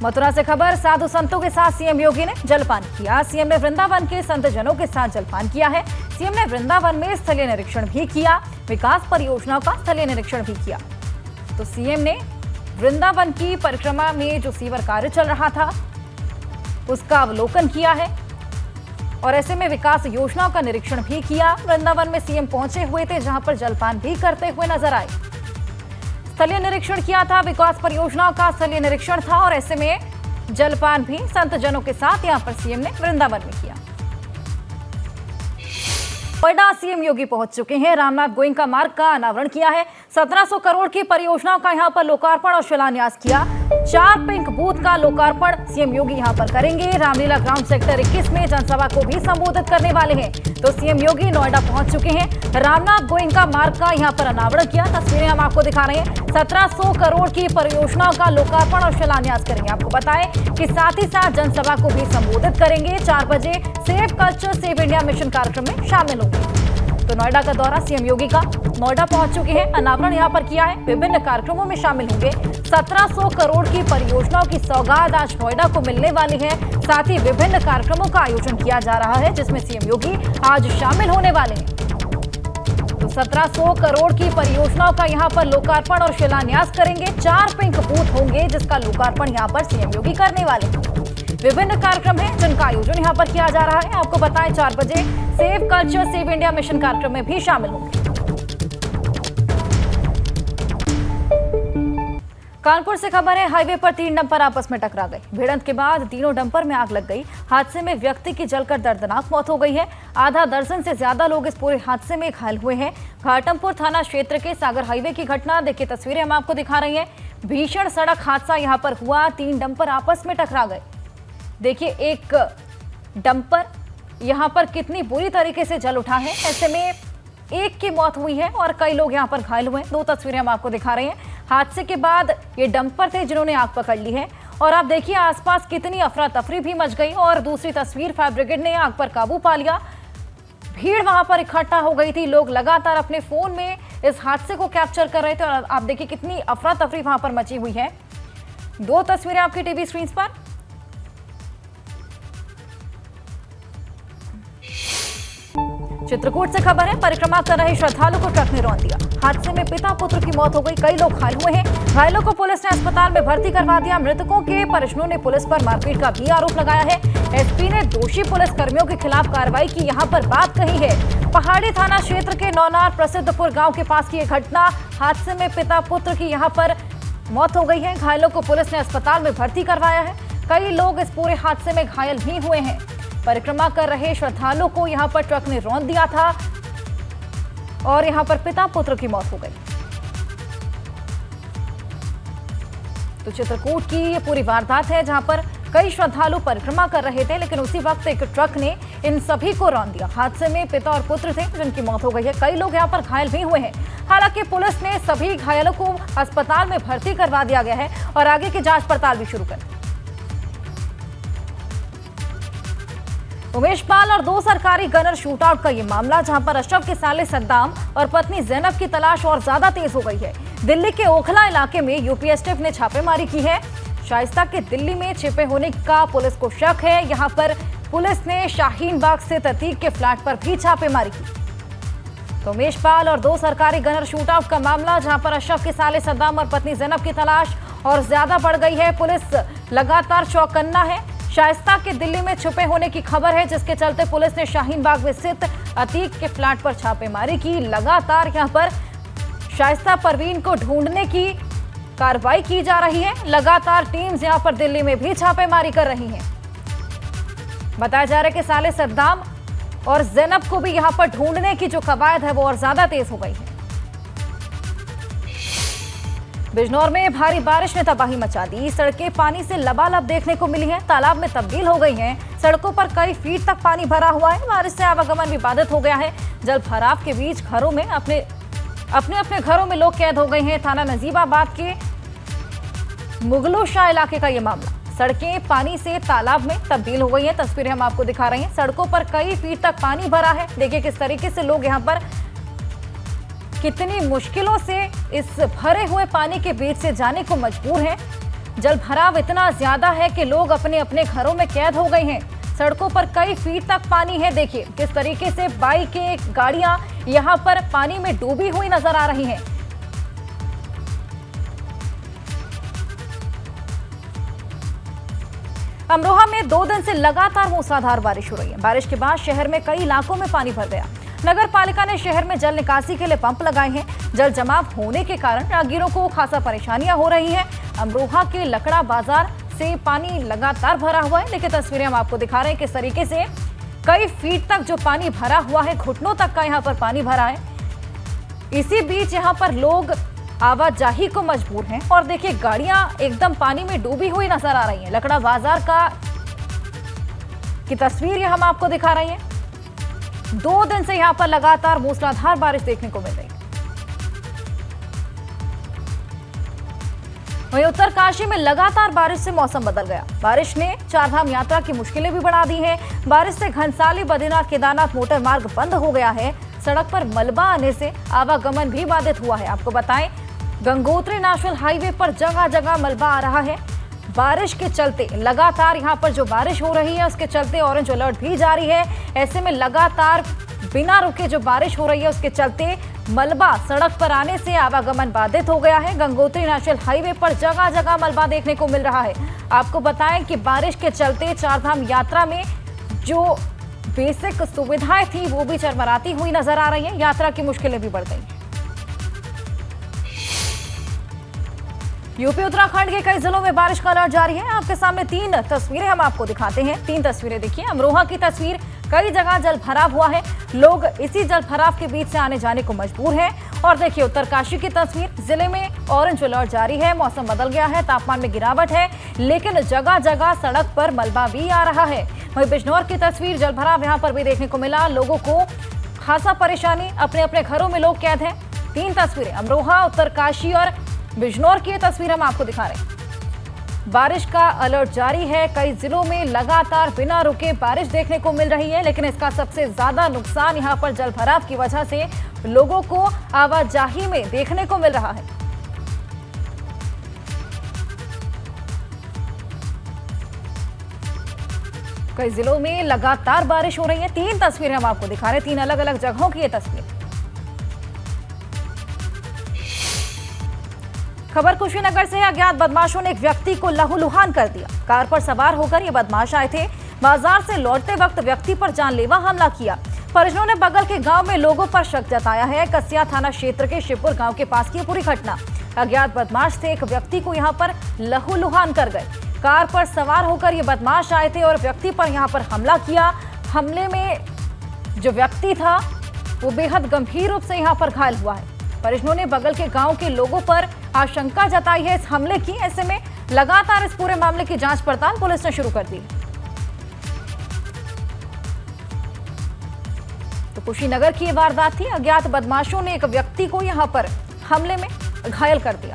मथुरा से खबर, साधु संतों के साथ सीएम योगी ने जलपान किया। सीएम ने वृंदावन के संत जनों के साथ जलपान किया है। सीएम ने वृंदावन में स्थलीय निरीक्षण भी किया, विकास परियोजनाओं का स्थलीय निरीक्षण भी किया। तो सीएम ने वृंदावन की परिक्रमा में जो सीवर कार्य चल रहा था उसका अवलोकन किया है और ऐसे में विकास योजनाओं का निरीक्षण भी किया। वृंदावन में सीएम पहुंचे हुए थे, जहां पर जलपान भी करते हुए नजर आए। स्थलीय निरीक्षण किया था, विकास परियोजनाओं का स्थलीय निरीक्षण था और ऐसे में जलपान भी संत जनों के साथ यहां पर सीएम ने वृंदावन में किया। नोएडा सीएम योगी पहुंच चुके हैं, रामनाथ गोयनका मार्ग का अनावरण किया है। 1700 करोड़ की परियोजनाओं का यहां पर लोकार्पण और शिलान्यास किया। 4 पिंक बूथ का लोकार्पण सीएम योगी यहां पर करेंगे। रामलीला ग्राउंड सेक्टर 21 में जनसभा को भी संबोधित करने वाले हैं। तो सीएम योगी नोएडा पहुंच चुके हैं, रामनाथ गोयनका मार्ग का यहां पर अनावरण किया। तस्वीरें हम आपको दिखा रहे हैं। 1700 करोड़ की परियोजनाओं का लोकार्पण और शिलान्यास करेंगे। आपको बताएं कि साथ ही साथ जनसभा को भी संबोधित करेंगे। 4 बजे save culture save India mission कार्यक्रम में शामिल होंगे। तो नोएडा का दौरा सीएम योगी का, नोएडा पहुंच चुके हैं, अनावरण यहां पर किया है, विभिन्न कार्यक्रमों में शामिल होंगे। 1700 करोड़ की परियोजनाओं की सौगात आज नोएडा को मिलने वाली है। साथ ही विभिन्न कार्यक्रमों का आयोजन किया जा रहा है, जिसमें सीएम योगी आज शामिल होने वाले हैं। तो 1700 करोड़ की परियोजनाओं का यहां पर लोकार्पण और शिलान्यास करेंगे। 4 पिंक बूथ होंगे, जिसका लोकार्पण यहां पर सीएम योगी करने वाले हैं। विभिन्न कार्यक्रम हैं जिनका आयोजन यहां पर किया जा रहा है। आपको बताएं 4 बजे save culture save India mission कार्यक्रम में भी शामिल होंगे। कानपुर से खबर है, हाईवे पर 3 डंपर आपस में टकरा गए। भिड़ंत के बाद तीनों डंपर में आग लग गई। हादसे में व्यक्ति की जलकर दर्दनाक मौत हो गई है। आधा दर्जन से ज्यादा लोग इस पूरे हादसे में घायल हुए हैं। घाटमपुर थाना क्षेत्र के सागर हाईवे की घटना, देखिए तस्वीरें हम आपको दिखा रही हैं। भीषण सड़क हादसा यहां पर हुआ, 3 डंपर आपस में टकरा गए। देखिए एक डंपर यहां पर कितनी बुरी तरीके से जल उठा है। ऐसे में एक की मौत हुई है और कई लोग यहां पर घायल हुए हैं। 2 तस्वीरें हम आपको दिखा रहे हैं। हादसे के बाद ये डंपर थे जिन्होंने आग पकड़ ली है और आप देखिए आसपास कितनी अफरा तफरी भी मच गई। और दूसरी तस्वीर, फायर ब्रिगेड ने आग पर काबू पा लिया। भीड़ वहां पर इकट्ठा हो गई थी, लोग लगातार अपने फोन में इस हादसे को कैप्चर कर रहे थे और आप देखिए कितनी अफरा तफरी वहां पर मची हुई है। 2 तस्वीरें आपकी टीवी स्क्रीन पर। चित्रकूट से खबर है, परिक्रमा कर रहे श्रद्धालु को ट्रक ने रौंद दिया। हादसे में पिता पुत्र की मौत हो गई, कई लोग घायल हुए हैं। घायलों को पुलिस ने अस्पताल में भर्ती करवा दिया। मृतकों के परिजनों ने पुलिस पर मारपीट का भी आरोप लगाया है। एसपी ने दोषी पुलिस कर्मियों के खिलाफ कार्रवाई की यहां पर बात कही है। पहाड़ी थाना क्षेत्र के नौनार प्रसिद्धपुर गांव के पास की यह घटना, हादसे में पिता पुत्र की यहां पर मौत हो गई है। घायलों को पुलिस ने अस्पताल में भर्ती करवाया है। कई लोग इस पूरे हादसे में घायल भी हुए हैं। परिक्रमा कर रहे श्रद्धालुओं को यहां पर ट्रक ने रौंद दिया था और यहां पर पिता पुत्र की मौत हो गई। तो चित्रकूट की ये पूरी वारदात है, जहां पर कई श्रद्धालु परिक्रमा कर रहे थे, लेकिन उसी वक्त एक ट्रक ने इन सभी को रौंद दिया। हादसे में पिता और पुत्र थे जिनकी मौत हो गई है। कई लोग यहां पर घायल भी हुए हैं। हालांकि पुलिस ने सभी घायलों को अस्पताल में भर्ती करवा दिया गया है और आगे की जांच पड़ताल भी शुरू कर। उमेश पाल और 2 सरकारी गनर शूटआउट का ये मामला, जहां पर अशरफ के साले सद्दाम और पत्नी जैनब की तलाश और ज्यादा तेज हो गई है। दिल्ली के ओखला इलाके में यूपीएसटीएफ ने छापेमारी की है। शाइस्ता के दिल्ली में छिपे होने का पुलिस को शक है। यहां पर पुलिस ने शाहीन बाग स्थित अतीक के फ्लैट पर भी छापेमारी की। तो उमेश पाल और 2 सरकारी गनर शूटआउट का मामला, जहां पर अशरफ के साले सद्दाम और पत्नी जैनब की तलाश और ज्यादा बढ़ गई है। पुलिस लगातार चौकन्ना है। शाइस्ता के दिल्ली में छुपे होने की खबर है, जिसके चलते पुलिस ने शाहीन बाग में स्थित अतीक के फ्लैट पर छापेमारी की। लगातार यहां पर शाइस्ता परवीन को ढूंढने की कार्रवाई की जा रही है। लगातार टीम्स यहां पर दिल्ली में भी छापेमारी कर रही हैं। बताया जा रहा है कि साले सद्दाम और जैनब को भी यहां पर ढूंढने की जो कवायद है वो और ज्यादा तेज हो गई है। बिजनौर में भारी बारिश ने तबाही मचा दी। सड़कें पानी से लबालब देखने को मिली हैं, तालाब में तब्दील हो गई हैं। सड़कों पर कई फीट तक पानी भरा हुआ है। बारिश से आवागमन भी बाधित हो गया है। जल भराव के बीच घरों में अपने घरों में लोग कैद हो गए हैं। थाना नजीबाबाद के मुगलो शाह इलाके का ये मामला, सड़कें पानी से तालाब में तब्दील हो गई हैं। तस्वीरें हम आपको दिखा रहे हैं। सड़कों पर कई फीट तक पानी भरा है। देखिए किस तरीके से लोग यहाँ पर कितनी मुश्किलों से इस भरे हुए पानी के बीच से जाने को मजबूर हैं। जल भराव इतना ज्यादा है कि लोग अपने अपने घरों में कैद हो गए हैं। सड़कों पर कई फीट तक पानी है। देखिए किस तरीके से बाइकें, गाड़ियां यहां पर पानी में डूबी हुई नजर आ रही हैं। अमरोहा में 2 दिन से लगातार मूसलाधार बारिश हो रही है। बारिश के बाद शहर में कई इलाकों में पानी भर गया। नगर पालिका ने शहर में जल निकासी के लिए पंप लगाए हैं। जल जमाव होने के कारण राहगीरों को खासा परेशानियां हो रही हैं। अमरोहा के लकड़ा बाजार से पानी लगातार भरा हुआ है। देखिए तस्वीरें हम आपको दिखा रहे हैं किस तरीके से कई फीट तक जो पानी भरा हुआ है, घुटनों तक का यहाँ पर पानी भरा है। इसी बीच यहाँ पर लोग आवाजाही को मजबूर हैं और देखिए गाड़ियां एकदम पानी में डूबी हुई नजर आ रही हैं। लकड़ा बाजार की तस्वीर ये हम आपको दिखा रहे हैं। 2 दिन से यहां पर लगातार मूसलाधार बारिश देखने को मिल रही है। वहीं उत्तरकाशी में लगातार बारिश से मौसम बदल गया। बारिश ने चारधाम यात्रा की मुश्किलें भी बढ़ा दी हैं। बारिश से घनसाली, बद्रीनाथ, केदारनाथ मोटर मार्ग बंद हो गया है। सड़क पर मलबा आने से आवागमन भी बाधित हुआ है। आपको बताएं गंगोत्री नेशनल हाईवे पर जगह जगह मलबा आ रहा है। बारिश के चलते लगातार यहां पर जो बारिश हो रही है उसके चलते ऑरेंज अलर्ट भी जारी है। ऐसे में लगातार बिना रुके जो बारिश हो रही है उसके चलते मलबा सड़क पर आने से आवागमन बाधित हो गया है। गंगोत्री नेशनल हाईवे पर जगह जगह मलबा देखने को मिल रहा है। आपको बताएं कि बारिश के चलते चारधाम यात्रा में जो बेसिक सुविधाएं थी वो भी चरमराती हुई नजर आ रही हैं। यात्रा की मुश्किलें भी बढ़ गई। यूपी उत्तराखंड के कई जिलों में बारिश का अलर्ट जारी है। आपके सामने 3 तस्वीरें हम आपको दिखाते हैं। 3 तस्वीरें देखिए। अमरोहा की तस्वीर, कई जगह जल भराव हुआ है। लोग इसी जल भराव के बीच से आने जाने को मजबूर हैं। और देखिए उत्तरकाशी की तस्वीर, जिले में ऑरेंज अलर्ट जारी है। मौसम बदल गया है, तापमान में गिरावट है, लेकिन जगह जगह सड़क पर मलबा भी आ रहा है। वहीं बिजनौर की तस्वीर, जल भराव यहाँ पर भी देखने को मिला। लोगों को खासा परेशानी, अपने अपने घरों में लोग कैद हैं। 3 तस्वीरें अमरोहा, उत्तरकाशी और बिजनौर की तस्वीर हम आपको दिखा रहे हैं। बारिश का अलर्ट जारी है। कई जिलों में लगातार बिना रुके बारिश देखने को मिल रही है, लेकिन इसका सबसे ज्यादा नुकसान यहां पर जल भराव की वजह से लोगों को आवाजाही में देखने को मिल रहा है। कई जिलों में लगातार बारिश हो रही है। 3 तस्वीरें हम आपको दिखा रहे हैं, 3 अलग अलग जगहों की ये तस्वीर। खबर कुशीनगर से है। अज्ञात बदमाशों ने एक व्यक्ति को लहूलुहान कर दिया। कार पर सवार होकर ये बदमाश आए थे। बाजार से लौटते वक्त व्यक्ति पर जानलेवा हमला किया। परिजनों ने बगल के गांव में लोगों पर शक जताया है। कसिया थाना क्षेत्र के शिवपुर गांव के पास की पूरी घटना। अज्ञात बदमाश थे, एक व्यक्ति को यहां पर लहूलुहान कर गए। कार पर सवार होकर ये बदमाश आए थे और व्यक्ति पर यहां पर हमला किया। हमले में जो व्यक्ति था वो बेहद गंभीर रूप से यहां पर घायल हुआ है। परिजनों ने बगल के गांव के लोगों पर आशंका जताई है इस हमले की। ऐसे में लगातार इस पूरे मामले की जांच पड़ताल पुलिस ने शुरू कर दी। तो कुशीनगर की ये वारदात थी। अज्ञात बदमाशों ने एक व्यक्ति को यहां पर हमले में घायल कर दिया।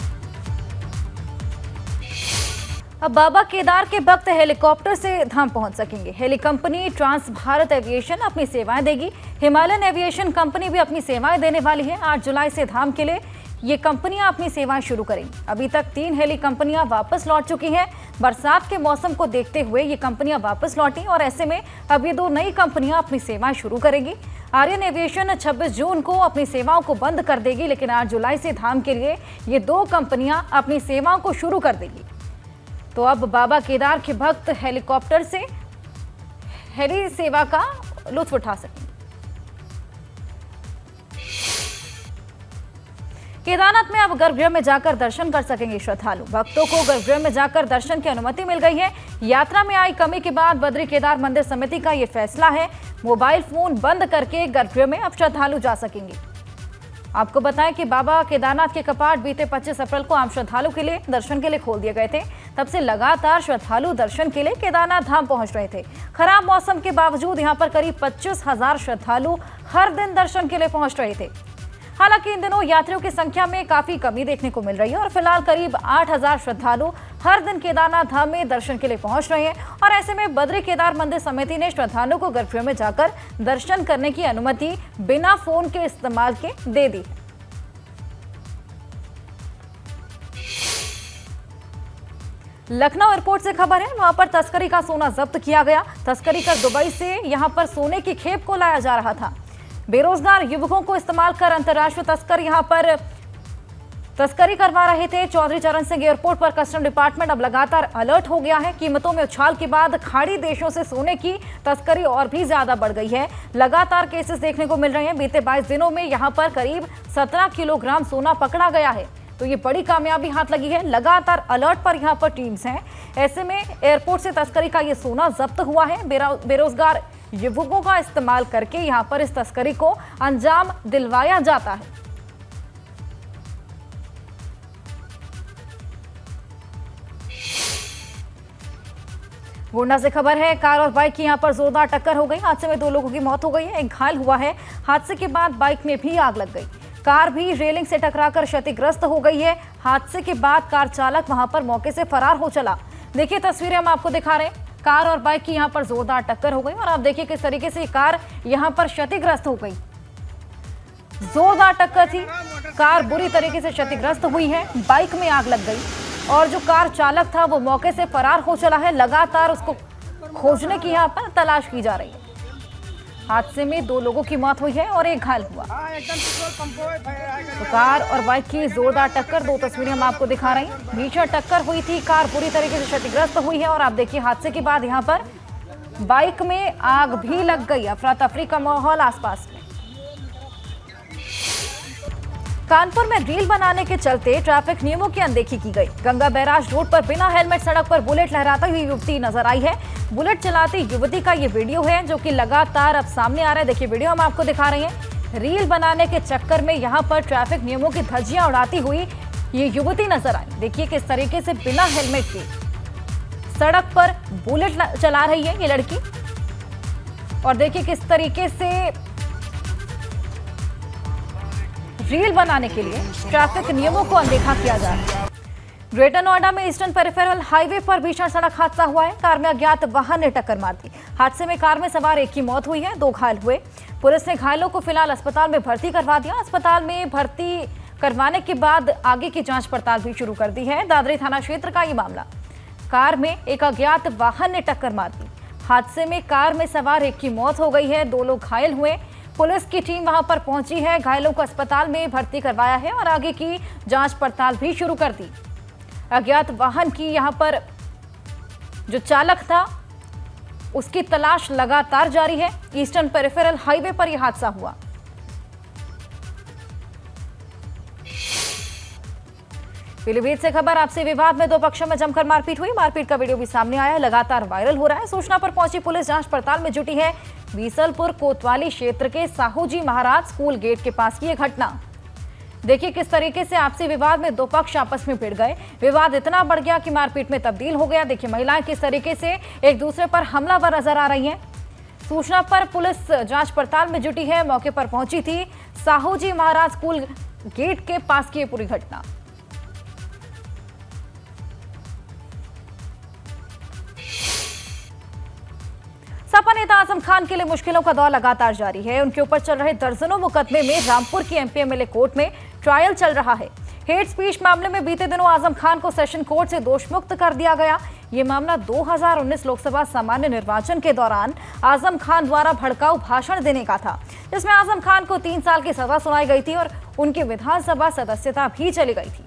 अब बाबा केदार के भक्त हेलीकॉप्टर से धाम पहुंच सकेंगे। Heli company trans Bharat aviation अपनी सेवाएं देगी। हिमालयन एविएशन कंपनी भी अपनी सेवाएं देने वाली है। 8 जुलाई से धाम के लिए ये कंपनियां अपनी सेवाएं शुरू करेंगी। अभी तक 3 हेली कंपनियां वापस लौट चुकी हैं। बरसात के मौसम को देखते हुए ये कंपनियां वापस लौटी और ऐसे में अब ये 2 नई कंपनियां अपनी सेवाएं शुरू करेगी। आर्यन एविएशन 26 जून को अपनी सेवाओं को बंद कर देगी, लेकिन 8 जुलाई से धाम के लिए ये 2 कंपनियां अपनी सेवाओं को शुरू कर देगी। तो अब बाबा केदार के भक्त हेलीकॉप्टर से हेली सेवा का लुत्फ उठा सकेंगे। केदारनाथ में अब गर्भगृह में जाकर दर्शन कर सकेंगे श्रद्धालु। भक्तों को गर्भगृह में जाकर दर्शन की अनुमति मिल गई है। यात्रा में आई कमी के बाद बद्री केदार मंदिर समिति का ये फैसला है। मोबाइल फोन बंद करके गर्भगृह में अब श्रद्धालु जा सकेंगे। आपको बताएं कि बाबा केदारनाथ के कपाट बीते 25 अप्रैल को आम श्रद्धालु के लिए दर्शन के लिए खोल दिए गए थे। तब से लगातार श्रद्धालु दर्शन के लिए केदारनाथ धाम पहुंच रहे थे। खराब मौसम के बावजूद यहां पर करीब 25,000 श्रद्धालु हर दिन दर्शन के लिए पहुंच रहे थे। हालांकि इन दिनों यात्रियों की संख्या में काफी कमी देखने को मिल रही है और फिलहाल करीब 8,000 श्रद्धालु हर दिन केदारनाथ धाम में दर्शन के लिए पहुंच रहे हैं। और ऐसे में बद्री केदार मंदिर समिति ने श्रद्धालुओं को गर्भगृह में जाकर दर्शन करने की अनुमति बिना फोन के इस्तेमाल के दे दी। लखनऊ एयरपोर्ट से खबर है, वहां पर तस्करी का सोना जब्त किया गया। तस्करी कर दुबई से यहां पर सोने की खेप को लाया जा रहा था। बेरोजगार युवकों को इस्तेमाल कर अंतर्राष्ट्रीय तस्कर यहां पर तस्करी करवा रहे थे। चौधरी चरण सिंह एयरपोर्ट पर कस्टम डिपार्टमेंट अब लगातार अलर्ट हो गया है। कीमतों में उछाल के बाद खाड़ी देशों से सोने की तस्करी और भी ज्यादा बढ़ गई है। लगातार केसेस देखने को मिल रहे हैं। बीते 22 दिनों में यहां पर करीब 17 किलोग्राम सोना पकड़ा गया है, तो ये बड़ी कामयाबी हाथ लगी है। लगातार अलर्ट पर यहाँ पर टीम्स हैं। ऐसे में एयरपोर्ट से तस्करी का ये सोना जब्त हुआ है। बेरोजगार युवकों का इस्तेमाल करके यहाँ पर इस तस्करी को अंजाम दिलवाया जाता है। गोंडा से खबर है, कार और बाइक की यहां पर जोरदार टक्कर हो गई। हादसे में 2 लोगों की मौत हो गई है, एक घायल हुआ है। हादसे के बाद बाइक में भी आग लग गई। कार भी रेलिंग से टकराकर क्षतिग्रस्त हो गई है। हादसे के बाद कार चालक वहां पर मौके से फरार हो चला। देखिए तस्वीरें हम आपको दिखा रहे हैं। कार और बाइक की यहां पर जोरदार टक्कर हो गई और आप देखिए किस तरीके से कार यहां पर क्षतिग्रस्त हो गई। जोरदार टक्कर थी, कार बुरी तरीके से क्षतिग्रस्त हुई है। बाइक में आग लग गई और जो कार चालक था वो मौके से फरार हो चला है। लगातार उसको खोजने की यहाँ पर तलाश की जा रही है। हादसे में 2 लोगों की मौत हुई है और एक घायल हुआ। तो कार और बाइक की जोरदार टक्कर, 2 तस्वीरें हम आपको दिखा रहे हैं। भीषण टक्कर हुई थी, कार पूरी तरीके से क्षतिग्रस्त हुई है और आप देखिए हादसे के बाद यहाँ पर बाइक में आग भी लग गई। अफरा तफरी का माहौल आसपास में। कानपुर में रील बनाने के चलते ट्रैफिक नियमों की अनदेखी की गई। गंगा बैराज रोड पर बिना हेलमेट सड़क पर बुलेट लहराती हुई युवती नजर आई है। बुलेट चलाती युवती का ये वीडियो है जो कि लगातार अब सामने आ रहा है। देखिए वीडियो हम आपको दिखा रहे हैं। रील बनाने के चक्कर में यहाँ पर ट्रैफिक नियमों की धज्जियां उड़ाती हुई ये युवती नजर आई। देखिए किस तरीके से बिना हेलमेट के सड़क पर बुलेट चला रही है ये लड़की और देखिए किस तरीके से रील बनाने के लिए ट्रैफिक नियमों को अनदेखा किया जा रहा है। ग्रेटर नोएडा में ईस्टर्न पेरिफेरल हाईवे पर भीषण सड़क हादसा हुआ है। कार में अज्ञात वाहन ने टक्कर मार दी। हादसे में कार में सवार एक की मौत हुई है, 2 घायल हुए। पुलिस ने घायलों को फिलहाल अस्पताल में भर्ती करवा दिया। अस्पताल में भर्ती करवाने के बाद आगे की जांच पड़ताल भी शुरू कर दी है। दादरी थाना क्षेत्र का ये मामला। कार में एक अज्ञात वाहन ने टक्कर मार दी। हादसे में कार में सवार एक की मौत हो गई है, 2 लोग घायल हुए। पुलिस की टीम वहां पर पहुंची है, घायलों को अस्पताल में भर्ती करवाया है और आगे की जांच पड़ताल भी शुरू कर दी। अज्ञात वाहन की यहां पर जो चालक था उसकी तलाश लगातार जारी है। ईस्टर्न पेरिफेरल हाईवे पर यह हादसा हुआ। पीलीभीत से खबर, आपसी विवाद में 2 पक्षों में जमकर मारपीट हुई। मारपीट का वीडियो भी सामने आया है, लगातार वायरल हो रहा है। सूचना पर पहुंची पुलिस जांच पड़ताल में जुटी है। बीसलपुर कोतवाली क्षेत्र के साहूजी महाराज स्कूल गेट के पास की यह घटना। देखिए किस तरीके से आपसी विवाद में 2 पक्ष आपस में भिड़ गए। विवाद इतना बढ़ गया कि मारपीट में तब्दील हो गया। देखिए महिलाएं किस तरीके से एक दूसरे पर हमलावर नजर आ रही हैं। सूचना पर पुलिस जांच पड़ताल में जुटी है, मौके पर पहुंची थी। साहूजी महाराज स्कूल गेट के पास की पूरी घटना। सपा नेता आजम खान के लिए मुश्किलों का दौर लगातार जारी है। उनके ऊपर चल रहे दर्जनों मुकदमे में रामपुर की एमपी एमएलए कोर्ट में ट्रायल चल रहा है। हेट स्पीच मामले में बीते दिनों आजम खान को सेशन कोर्ट से दोषमुक्त कर दिया गया। ये मामला 2019 लोकसभा सामान्य निर्वाचन के दौरान आजम खान द्वारा भड़काऊ भाषण देने का था, जिसमें आजम खान को 3 साल की सजा सुनाई गई थी और उनकी विधानसभा सदस्यता भी चली गई थी।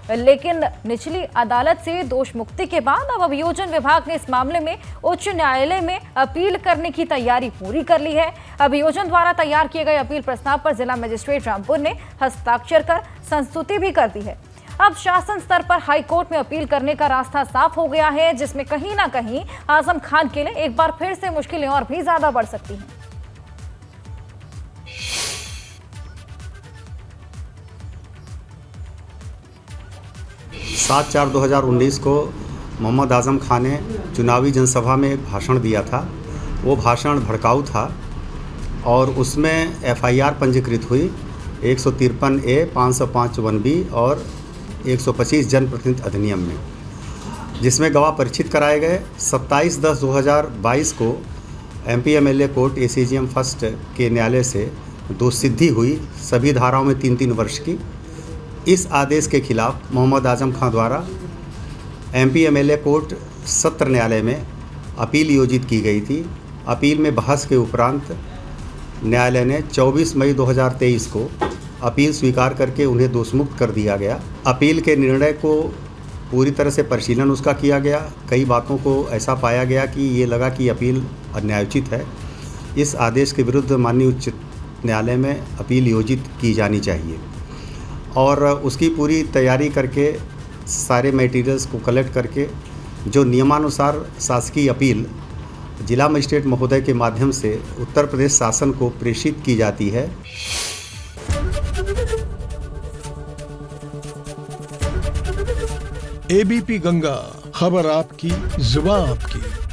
लेकिन निचली अदालत से दोष मुक्ति के बाद अब अभियोजन विभाग ने इस मामले में उच्च न्यायालय में अपील करने की तैयारी पूरी कर ली है। अभियोजन द्वारा तैयार किए गए अपील प्रस्ताव पर जिला मजिस्ट्रेट रामपुर ने हस्ताक्षर कर संस्तुति भी कर दी है। अब शासन स्तर पर हाई कोर्ट में अपील करने का रास्ता साफ हो गया है, जिसमें कहीं ना कहीं आजम खान के लिए एक बार फिर से मुश्किलें और भी ज्यादा बढ़ सकती हैं। 7/4/2019 को मोहम्मद आजम खान ने चुनावी जनसभा में एक भाषण दिया था। वो भाषण भड़काऊ था और उसमें एफआईआर पंजीकृत हुई 153A, 505(1)B और 125 जनप्रतिनिधि अधिनियम में, जिसमें गवाह परीक्षित कराए गए। 27/10/2022 को MP MLA court ACGM first के न्यायालय से दोषसिद्धि हुई सभी धाराओं में 3-3 वर्ष की। इस आदेश के खिलाफ मोहम्मद आजम खान द्वारा एमपी एमएलए कोर्ट सत्र न्यायालय में अपील योजित की गई थी। अपील में बहस के उपरांत न्यायालय ने 24 मई 2023 को अपील स्वीकार करके उन्हें दोषमुक्त कर दिया गया। अपील के निर्णय को पूरी तरह से परिशीलन उसका किया गया। कई बातों को ऐसा पाया गया कि ये लगा कि अपील अन्यायोचित है। इस आदेश के विरुद्ध माननीय उच्च न्यायालय में अपील योजित की जानी चाहिए और उसकी पूरी तैयारी करके सारे मटेरियल्स को कलेक्ट करके जो नियमानुसार शासकीय अपील जिला मजिस्ट्रेट महोदय के माध्यम से उत्तर प्रदेश शासन को प्रेषित की जाती है। एबीपी गंगा, खबर आपकी, जुबान आपकी।